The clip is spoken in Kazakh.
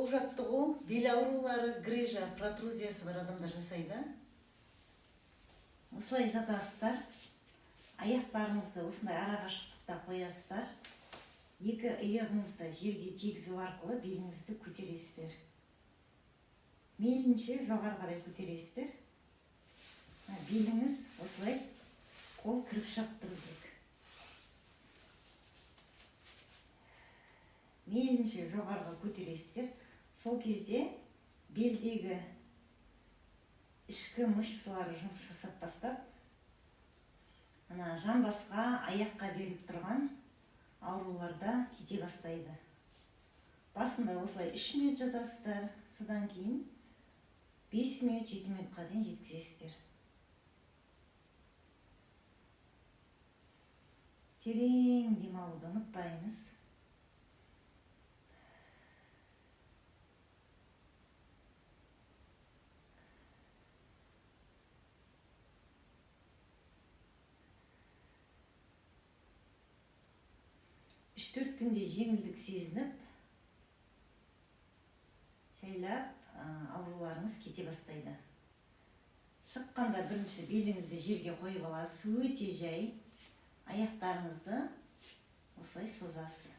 Бұл жаттығу бел аурулары, грыжа, протрузиясы бар адамдар жасайды. Осылай жатасыздар. Аяқтарыңызды осындай арақашықтықта қоясыздар. Екі иығыңызды жерге тигізу арқылы беліңізді көтересіздер. Мейлінше жоғары қарай көтересіздер. Беліңіз осылай қол кіріп шығып тұру керек. Мейлінше жоғарыға көтересіздер. Сол кезде белдегі ішкі мышцалары жұмыс жасап бастап, жамбасқа, аяққа беріліп тұрған ауруларда кете бастайды. Басында осылай 3 минут жатасыздар, содан кейін 5 минут, 7 минутқа дейін жеткізесіздер. Терең демалуды ұмытпаймыз. Үш-төрт күнде жеңілдік сезініп, жайлап ауруларыңыз кете бастайды. Шыққанда бірінші беліңізді жерге қойып аласыз, өте жай. Аяқтарыңызды осылай созасыз.